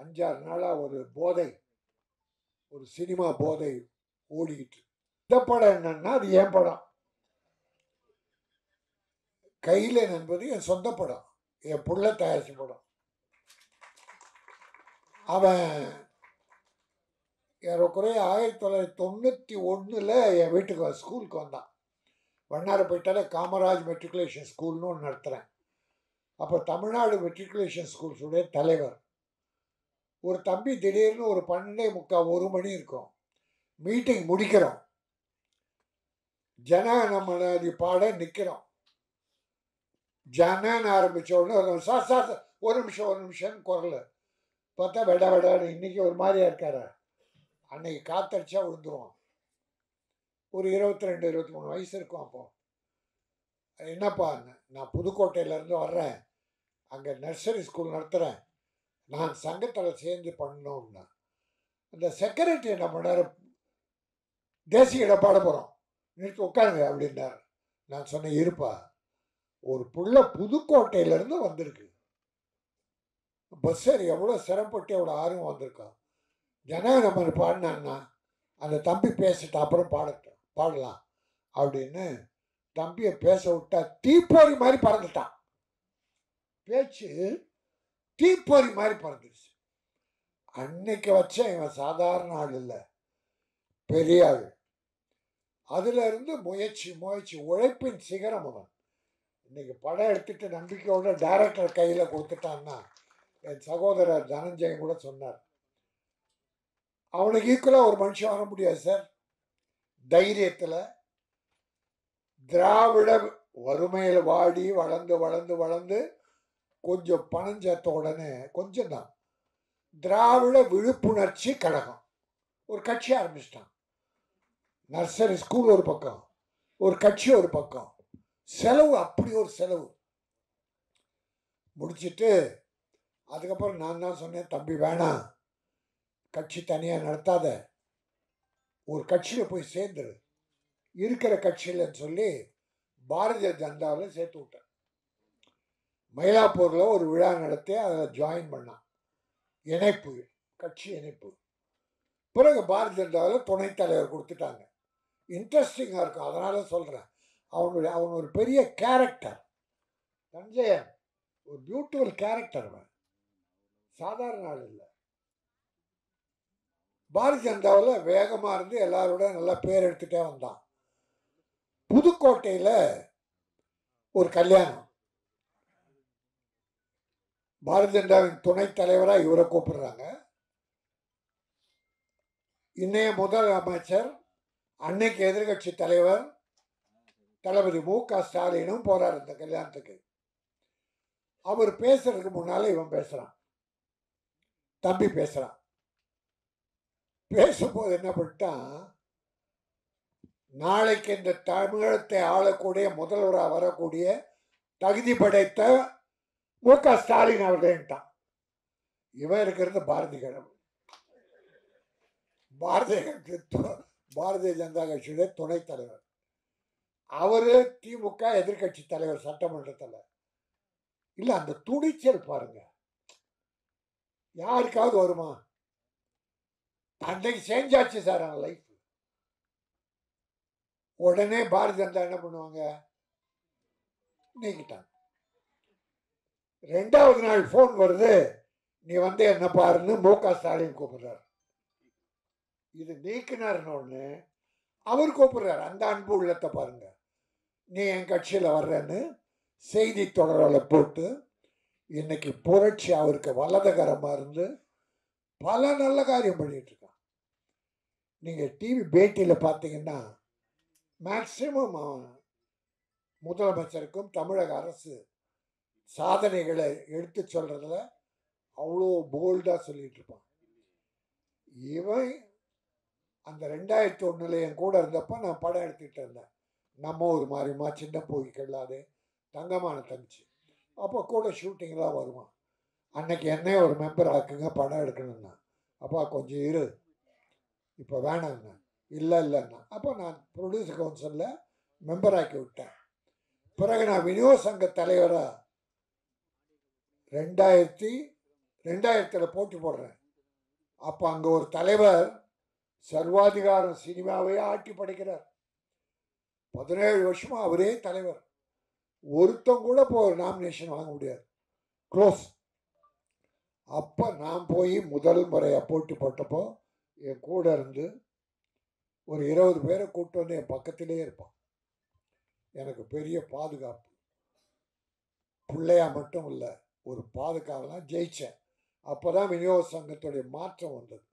5-6 நாளாக ஒரு போதை, ஒரு சினிமா போதை ஓடிக்கிட்டு. இந்த படம் என்னன்னா அது என் படம். கையிலன் என்பது என் சொந்த படம், என் புள்ள தயாரிச்ச படம். அவன் ஏறக்குறைய 1991 என் வீட்டுக்கு ஸ்கூலுக்கு வந்தான். வண்ணாரப்பேட்டையில காமராஜ் மெட்ரிகுலேஷன் ஸ்கூல்னு ஒன்று நடத்துகிறேன். அப்போ தமிழ்நாடு மெட்ரிகுலேஷன் ஸ்கூல்ஸுடைய தலைவர் ஒரு தம்பி திடீர்னு ஒரு 12:45 1 மணி இருக்கும், மீட்டிங் முடிக்கிறோம், ஜனகணமன பாட நிற்கிறோம். ஜனன்னு ஆரம்பித்த உடனே சார் சார் ஒரு நிமிஷம் குரல் பார்த்தா வெட வெடான்னு. இன்னைக்கு ஒரு மாதிரியா இருக்காரு, அன்னைக்கு காத்தடிச்சா விழுந்துருவான். ஒரு 22-23 வயசு இருக்கும். அப்போ என்னப்பா, நான் புதுக்கோட்டையிலேருந்து வர்றேன், அங்கே நர்சரி ஸ்கூல் நடத்துகிறேன், நான் சங்கத்தில் சேர்ந்து பண்ணோம்னா அந்த செக்ரட்டரி என்ன பண்ணார், தேசிய பாட போகிறோம், நிறுத்தி உட்காருங்க அப்படின்னார். நான் சொன்னேன், இருப்பா, ஒரு புள்ள புதுக்கோட்டையிலேருந்து வந்திருக்கு, பஸ்ஸர் எவ்வளோ சிரமப்பட்டு எவ்வளோ ஆர்வம் வந்திருக்கான், ஜனகணமன பாடினான்னா அந்த தம்பி பேசிட்டு அப்புறம் பாடலாம் அப்படின்னு தம்பியை பேச விட்டா தீப்பொறி மாதிரி பறந்துட்டான். பேச்சு தீப்பொறி மாதிரி பறந்துருச்சு. அன்னைக்கு வச்ச இவன் சாதாரண ஆள் இல்லை, பெரிய ஆள். அதுல இருந்து முயற்சி உழைப்பின் சிகரம் அவன். இன்னைக்கு படம் எடுத்துட்டு நம்பிக்கையோட டைரக்டர் கையில் கொடுத்துட்டான்னா, என் சகோதரர் தனஞ்சயன் கூட சொன்னார், அவனுக்கு ஈக்குவலாக ஒரு மனுஷன் வர முடியாது சார். தைரியத்தில் திராவிட வறுமையில் வாடி வளர்ந்து கொஞ்சம் பணம் சேர்த்த உடனே கொஞ்சம் தான் திராவிட விழிப்புணர்ச்சி கழகம் ஒரு கட்சி ஆரம்பிச்சிட்டான். நர்சரி ஸ்கூல் ஒரு பக்கம், ஒரு கட்சி ஒரு பக்கம், செலவு அப்படி ஒரு செலவு முடிச்சுட்டு அதுக்கப்புறம் நான் தான் சொன்னேன், தம்பி வேணாம், கட்சி தனியாக நடத்தாத, ஒரு கட்சியில் போய் சேர்ந்துரு, இருக்கிற கட்சியில்னு சொல்லி பாரதிய ஜனதாவில் சேர்த்து விட்டேன். மயிலாப்பூரில் ஒரு விழா நடத்தி அதில் ஜாயின் பண்ணான், இணைப்பு, கட்சி இணைப்பு. பிறகு பாரதிய ஜனதாவில் துணைத் தலைவர் கொடுத்துட்டாங்க. இன்ட்ரெஸ்டிங்காக இருக்கும், அதனால் சொல்கிறேன். அவன் ஒரு பெரிய கேரக்டர், தஞ்சையன் ஒரு பியூட்டிஃபுல் கேரக்டர், அவன் சாதாரண ஆள் இல்லை. பாரதிய ஜனதாவில் வேகமாக இருந்து எல்லாரோட நல்லா பேர் எடுத்துகிட்டே வந்தான். புதுக்கோட்டையில் ஒரு கல்யாணம், பாரதிய ஜனதாவின் துணைத் தலைவராக இவரை கூப்பிடுறாங்க. இன்னைய முதல் அமைச்சர், அன்னைக்கு எதிர்கட்சி தலைவர் தளபதி மு.க. ஸ்டாலினும் போறார் இந்த கல்யாணத்துக்கு. அவர் பேசுறதுக்கு முன்னால இவன் பேசுறான், தம்பி பேசுறான். பேசும்போது என்ன பண்ணிட்டான், நாளைக்கு இந்த தமிழகத்தை ஆளக்கூடிய முதல்வராக வரக்கூடிய தகுதி படைத்த மு.க. ஸ்டாலின் அவர்கள்ட்டான். இவன் இருக்கிறது பாரதிய ஜனதா கட்சியுடைய துணைத் தலைவர். அவரு திமுக எதிர்கட்சி தலைவர் சட்டமன்றத்தில். இல்லை, அந்த துணிச்சல் பாருங்க, யாருக்காவது வருமா? அன்னைக்கு செஞ்சாச்சு சார் அவன் லைஃப். உடனே பாரதிய ஜனதா என்ன பண்ணுவாங்க, நீக்கிட்டாங்க. 2வது நாள் போன் வருது, நீ வந்து என்ன பாருன்னு மு.க. ஸ்டாலின் கூப்பிடுறாரு. இது நீக்கினார்னு அவர் கூப்பிடுறாரு. அந்த அன்பு உள்ளத்தை பாருங்க. நீ என் கட்சியில் வர்றேன்னு செய்தி தொடரில் போட்டு இன்னைக்கு புரட்சி அவருக்கு வலதுகரமாக இருந்து பல நல்ல காரியம் பண்ணிட்டு இருக்கான். நீங்கள் டிவி பேட்டியில் பார்த்தீங்கன்னா மேக்சிமம் முதலமைச்சருக்கும் தமிழக அரசு சாதனைகளை எடுத்து சொல்றதுல அவ்வளோ போல்டாக சொல்லிட்டு இருப்பான். இவன் அந்த 2001 என் கூட இருந்தப்போ நான் படம் எடுத்துக்கிட்டு இருந்தேன். நம்ம ஒரு மாதிரிமா சின்ன போய் கெல்லாது தங்கமான தங்கச்சி, அப்போ கூட ஷூட்டிங்லாம் வருவான். அன்னைக்கு என்னையே ஒரு மெம்பர் ஆக்குங்க, படம் எடுக்கணும்னா. அப்பா கொஞ்சம் இரு, இப்போ வேணாங்க, இல்லைன்னா அப்போ நான் ப்ரொடியூசர் கவுன்சிலில் மெம்பர் ஆக்கி விட்டேன். பிறகு நான் விநியோக சங்க தலைவராக 2000 2000 போட்டி போடுறேன். அப்போ அங்கே ஒரு தலைவர் சர்வாதிகாரம் சினிமாவே ஆட்டி படைக்கிறார். 17 வருஷமா அவரே தலைவர். ஒருத்தம் கூட இப்போ நாமினேஷன் வாங்க முடியாது, க்ளோஸ். அப்போ நான் போய் முதல் முறையாக போட்டி போட்டப்போ என் கூட இருந்து ஒரு 20 பேரை கூப்பிட்டு வந்து என் பக்கத்திலே இருப்பான். எனக்கு பெரிய பாதுகாப்பு. பிள்ளையா மட்டும் இல்லை, ஒரு பாதுகாவலாம் ஜெயித்தேன். அப்போ தான் விநியோக சங்கத்துடைய மாற்றம் வந்தது.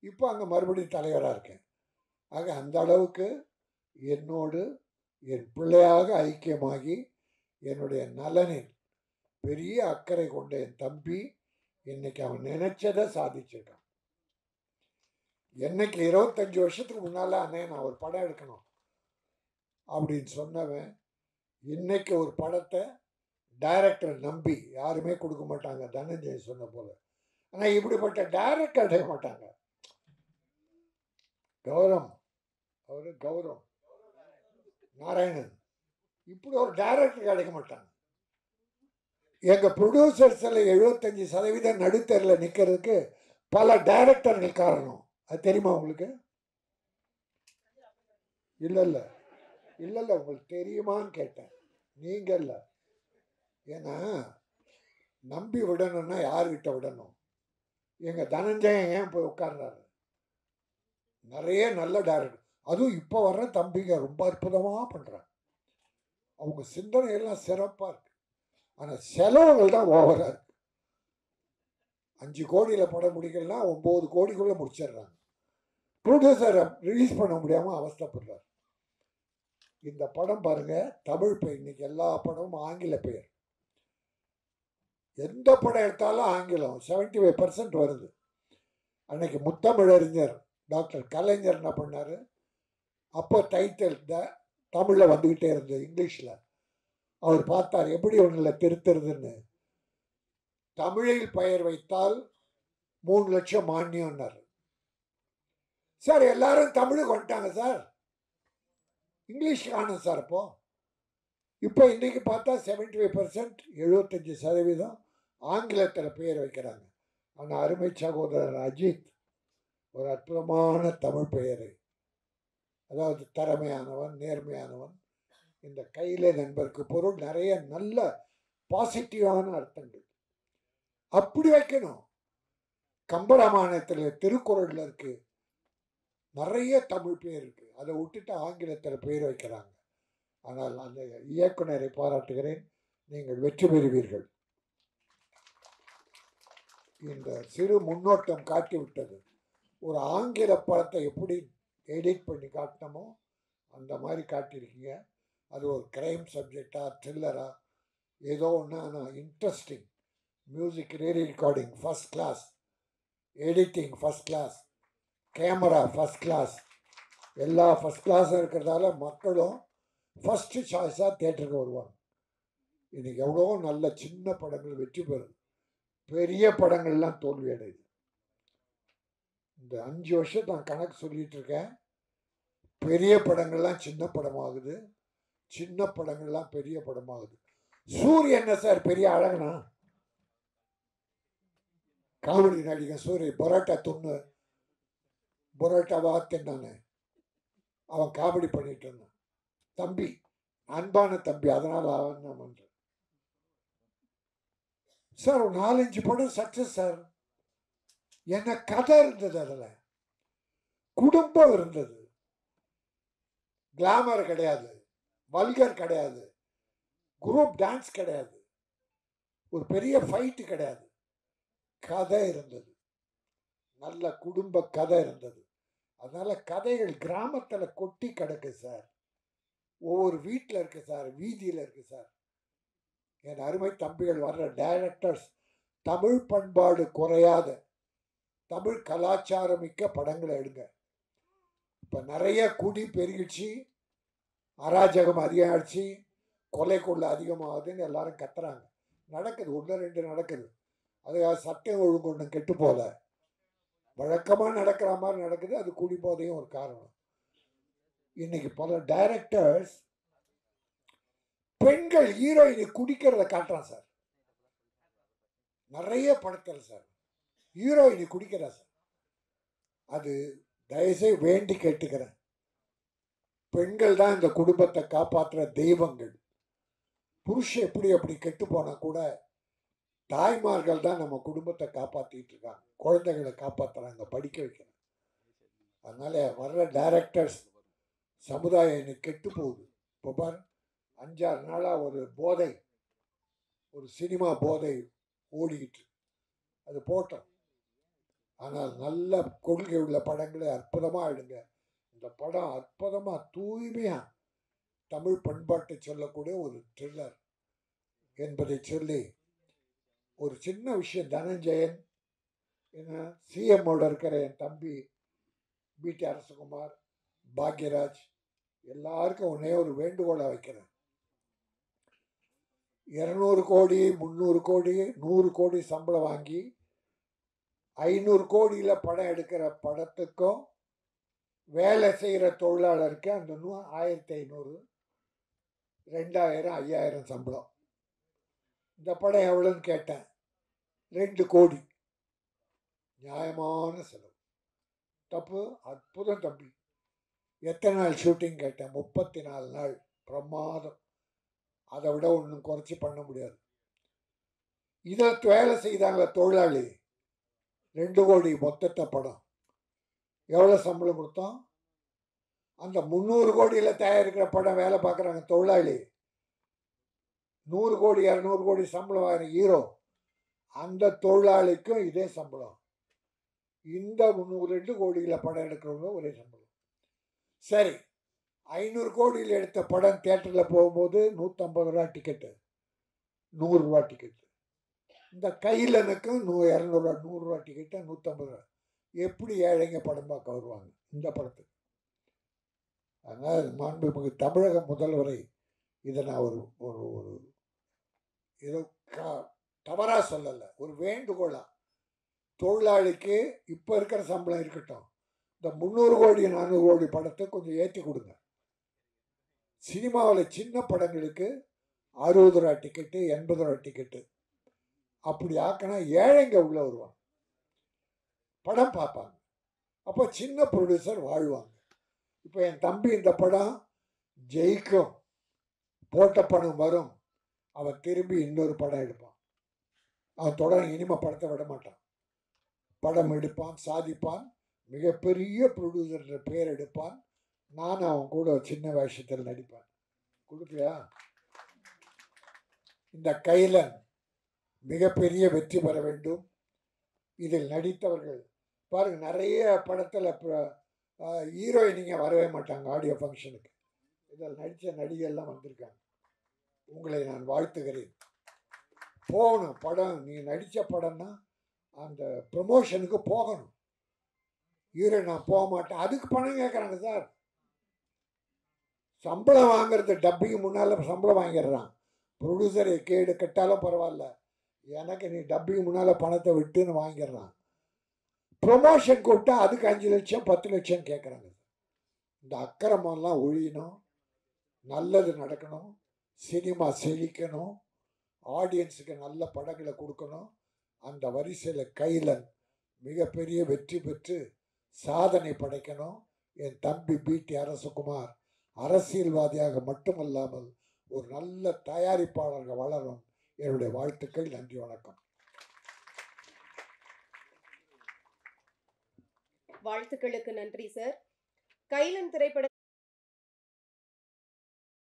இப்போ அங்கே மறுபடியும் தலைவராக இருக்கேன். ஆக அந்த அளவுக்கு என்னோடு என் பிள்ளையாக ஐக்கியமாகி என்னுடைய நலனில் பெரிய அக்கறை கொண்ட என் தம்பி இன்னைக்கு அவன் நினைச்சதை சாதிச்சிருக்கான். என்னைக்கு 25 வருஷத்துக்கு முன்னால் அண்ணே நான் ஒரு படம் எடுக்கணும் அப்படின்னு சொன்னவன் இன்னைக்கு ஒரு படத்தை டைரக்டர் நம்பி யாருமே கொடுக்க மாட்டாங்க, தனஞ்சய் சொன்ன போல. ஆனால் இப்படிப்பட்ட டைரக்டர் அடைய மாட்டாங்க. கௌரவம் நாராயணன் இப்படி ஒரு டைரக்டர் கிடைக்க மாட்டாங்க. எங்கள் ப்ரொடியூசர்ஸில் 75% நடுத்தரில் நிற்கிறதுக்கு பல டைரக்டர்கள் காரணம். அது தெரியுமா உங்களுக்கு? இல்லை உங்களுக்கு தெரியுமான்னு கேட்டேன். நீங்கள் இல்லை. ஏன்னா நம்பி விடணும்னா யார்கிட்ட விடணும்? எங்கள் தனஞ்சயன் ஏன் போய் உட்கார்றாரு? நிறைய நல்ல டைரக்டர், அதுவும் இப்போ வர்ற தம்பிங்க ரொம்ப அற்புதமாக பண்ணுறாங்க. அவங்க சிந்தனையெல்லாம் சிறப்பாக இருக்கு. ஆனால் செலவுகள் தான் ஓவராக இருக்கு. 5 கோடியில் படம் முடிக்கலாம், 9 கோடிக்குள்ளே முடிச்சிடுறாங்க. ப்ரொடியூசரை ரிலீஸ் பண்ண முடியாமல் அவஸ்தைப்படுறாரு. இந்த படம் பாருங்க, தமிழ் பெயர். இன்னைக்கு எல்லா படமும் ஆங்கில பெயர். எந்த படம் எடுத்தாலும் ஆங்கிலம் 75% வருது. அன்னைக்கு முத்தமிழறிஞர் டாக்டர் கலைஞர் என்ன பண்ணார்? அப்போ டைட்டில் தமிழில் வந்துக்கிட்டே இருந்தது, இங்கிலீஷில். அவர் பார்த்தார் எப்படி ஒன்றில் திருத்துறதுன்னு. தமிழில் பெயர் வைத்தால் 3 லட்சம் மானியம்னார். சார் எல்லாரும் தமிழுக்கு வந்துட்டாங்க சார், இங்கிலீஷ் காணும் சார். இப்போ இன்றைக்கி பார்த்தா 75%, 75% ஆங்கிலத்தில் பெயர் வைக்கிறாங்க. ஆனால் அருமை சகோதரர் அஜித் ஒரு அற்புதமான தமிழ் பெயரை, அதாவது திறமையானவன், நேர்மையானவன், இந்த கையிலே நண்பருக்கு பொருள், நிறைய நல்ல பாசிட்டிவான அர்த்தங்கள் அப்படி வைக்கணும். கம்பராமாயணத்தில் திருக்குறளில் இருக்கு, நிறைய தமிழ் பேர் இருக்கு. அதை விட்டுட்டு ஆங்கிலத்தில் பெயர் வைக்கிறாங்க. ஆனால் அந்த இயக்குனரை பாராட்டுகிறேன், நீங்கள் வெற்றி பெறுவீர்கள். இந்த சிறு முன்னோட்டம் காட்டிவிட்டது. ஒரு ஆங்கில படத்தை எப்படி எடிட் பண்ணி காட்டினமோ அந்த மாதிரி காட்டியிருக்கீங்க. அது ஒரு கிரைம் சப்ஜெக்டா, த்ரில்லரா, ஏதோ ஒன்று. ஆனால் interesting. Music, recording first class, editing first class, camera first class, எல்லா ஃபஸ்ட் கிளாஸும் இருக்கிறதால மக்களும் ஃபஸ்ட்டு சாய்ஸாக தேட்டருக்கு வருவாங்க. இன்றைக்கி எவ்வளோ நல்ல சின்ன படங்கள் வெற்றி பெறுது, பெரிய படங்கள்லாம் தோல்வி அடையுது. இந்த 5 வருஷம் நான் கணக்கு சொல்லிட்டு இருக்கேன். பெரிய படங்கள்லாம் சின்ன படமாகுது, சின்ன படங்கள்லாம் பெரிய படமாகுது. சூரிய என்ன சார் பெரிய அழகனா? காமெடி நடிகன் சூரிய பரோட்டா துண்ணு, பரோட்டாவா தின்னானே, அவன் காமெடி பண்ணிட்டு இருந்தான். தம்பி அன்பான தம்பி, அதனால் அவன் நான் பண்றேன் சார். ஒரு 4-5 படம் சக்சஸ் சார். என்ன கதை இருந்தது, அதில் குடும்பம் இருந்தது, கிளாமர் கிடையாது, வல்கர் கிடையாது, குரூப் டான்ஸ் கிடையாது, ஒரு பெரிய ஃபைட்டு கிடையாது, கதை இருந்தது, நல்ல குடும்ப கதை இருந்தது. அதனால கதைகள் கிராமத்தில் கொட்டி கிடக்கு சார், ஒவ்வொரு வீட்டில் இருக்கு சார், வீதியில் இருக்கு சார். என் அருமை தம்பிகள் வர்ற டைரக்டர்ஸ் தமிழ் பண்பாடு குறையாத, தமிழ் கலாச்சாரம் மிக்க படங்களை எடுங்க. இப்போ நிறைய குடி பெருகிடுச்சு, அராஜகம் அதிகமாகிடுச்சு, கொலை கொள்ள அதிகமாகுதுன்னு எல்லாரும் கத்துறாங்க. நடக்குது, 1-2 நடக்குது. அதுக்காக சட்டம் ஒழுங்கு ஒன்றும் கெட்டு போல, வழக்கமாக நடக்கிற மாதிரி நடக்குது. அது குடி போதையும் ஒரு காரணம். இன்னைக்கு பல டைரக்டர்ஸ் பெண்கள் ஹீரோயினை குடிக்கிறத காட்டுறான் சார். நிறைய படத்தில் சார் ஹீரோயினி குடிக்கிறா சார். அது தயவுசெய்து வேண்டி கேட்டுக்கிறேன், பெண்கள் தான் இந்த குடும்பத்தை காப்பாற்றுற தெய்வங்கள். புருஷன் எப்படி அப்படி கெட்டு போனா கூட தாய்மார்கள் தான் நம்ம குடும்பத்தை காப்பாற்றிட்டு இருக்காங்க, குழந்தைகளை காப்பாற்றுறாங்க, படிக்க வைக்கிறாங்க. அதனால வர்ற டைரக்டர்ஸ் சமுதாயம் இன்னைக்கு கெட்டு போகுது. இப்போ பாரு 5-6 நாளாக ஒரு போதை, ஒரு சினிமா போதை ஓடிக்கிட்டு, அது போட்டோம். ஆனால் நல்ல கொள்கை உள்ள படங்களை அற்புதமாக எடுங்க. இந்த படம் அற்புதமாக தூய்மையாக தமிழ் பண்பாட்டை சொல்லக்கூடிய ஒரு த்ரில்லர் என்பதை சொல்லி, ஒரு சின்ன விஷயம், தனஞ்சயன் என்ன சிஎம்மோட இருக்கிற என் தம்பி பிடி அரசகுமார், பாக்யராஜ், எல்லாருக்கும் ஒன்னே ஒரு வேண்டுகோளை வைக்கிறேன். 200 கோடி 300 கோடி 100 கோடி சம்பளம் வாங்கி 500 கோடியில் படம் எடுக்கிற படத்துக்கும் வேலை செய்கிற தொழிலாளருக்கு அந்த 1500 2000 5000 சம்பளம். இந்த படம் எவ்வளோன்னு கேட்டேன், 2 கோடி. நியாயமான செலவு. தப்பு? அற்புதம் தம்பி. எத்தனை நாள் ஷூட்டிங் கேட்டேன், 34 நாள். பிரமாதம். அதை விட ஒன்றும் குறைச்சி பண்ண முடியாது. இதை வேலை செய்தாங்கள தொழிலாளி, 2 கோடி மொத்தத்தை படம். எவ்வளோ சம்பளம் கொடுத்தோம்? அந்த 300 கோடியில் தயாரிக்கிற படம் வேலை பார்க்குறாங்க தொழிலாளி, 100 கோடி 200 கோடி சம்பளம் வாங்குற ஹீரோ, அந்த தொழிலாளிக்கும் இதே சம்பளம். இந்த 2 கோடியில் படம் எடுக்கிறவங்க ஒரே சம்பளம். சரி, 500 கோடியில் எடுத்த படம் தியேட்டரில் போகும்போது 150 ரூபா டிக்கெட்டு, 100 ரூபா டிக்கெட்டு. இந்த கையிலனுக்கும் 200 ரூபா 100 ரூபா டிக்கெட்டு, 150 ரூபா. எப்படி ஏழைங்க படம் பார்க்க வருவாங்க இந்த படத்துக்கு? அதனால் மாண்புமிகு தமிழக முதல்வரை இதை நான் ஒரு ஒரு ஒரு ஏதோ தவறாக சொல்லலை, ஒரு வேண்டுகோளா, தொழிலாளிக்கு இப்போ இருக்கிற சம்பளம் இருக்கட்டும், இந்த 300 கோடி 400 கோடி படத்தை கொஞ்சம் ஏற்றி கொடுங்க. சினிமாவில் சின்ன படங்களுக்கு 60 ரூபா டிக்கெட்டு 80 ரூபா டிக்கெட்டு அப்படி ஆக்கினா ஏழைங்க உள்ள வருவாங்க, படம் பார்ப்பாங்க. அப்போ சின்ன ப்ரொடியூசர் வாழ்வாங்க. இப்போ என் தம்பி இந்த படம் ஜெயிக்கும், போட்ட படம் வரும், அவன் திரும்பி இன்னொரு படம் எடுப்பான். அவன் தொடர் இனிமே படத்தை விட மாட்டான், படம் எடுப்பான், சாதிப்பான், மிகப்பெரிய ப்ரொடியூசர் பேர் எடுப்பான். நான் அவன் கூட சின்ன வேஷத்தில் நடிப்பேன். கொடுப்பியா? இந்த கைலன் மிகப்பெரிய வெற்றி பெற வேண்டும். இதில் நடித்தவர்கள் பாருங்க, நிறைய படத்தில் ஹீரோயினிங்க வரவே மாட்டாங்க ஆடியோ ஃபங்க்ஷனுக்கு. இதில் நடித்த நடிகெல்லாம் வந்திருக்காங்க. உங்களை நான் வாழ்த்துகிறேன். போகணும், படம் நீங்கள் நடித்த படம்னா அந்த ப்ரமோஷனுக்கு போகணும். ஹீரோயின் நான் போக மாட்டேன், அதுக்கு பணம் கேட்குறாங்க சார். சம்பளம் வாங்குறது டப்பிங் முன்னால் சம்பளம் வாங்கிடுறான். ப்ரொடியூசரை கேடு கட்டாலும் பரவாயில்ல, எனக்கு நீ டப்பிங் முன்னால் பணத்தை விட்டுன்னு வாங்கிடுறான். ப்ரொமோஷன் கூப்பிட்டா அதுக்கு 5 லட்சம் 10 லட்சம் கேட்குறாங்க. இந்த அக்கிரமெல்லாம் ஒழியணும், நல்லது நடக்கணும், சினிமா செழிக்கணும், ஆடியன்ஸுக்கு நல்ல படங்களை கொடுக்கணும். அந்த வரிசையில் கைலன் மிகப்பெரிய வெற்றி பெற்று சாதனை படைக்கணும். என் தம்பி பிடி அரசகுமார் அரசியல்வாதியாக மட்டுமல்லாமல் ஒரு நல்ல தயாரிப்பாளர்கள் வளரும். என்னுடைய வாழ்த்துக்கள். நன்றி, வணக்கம். வாழ்த்துக்களுக்கு நன்றி சார். கைலன் திரைப்பட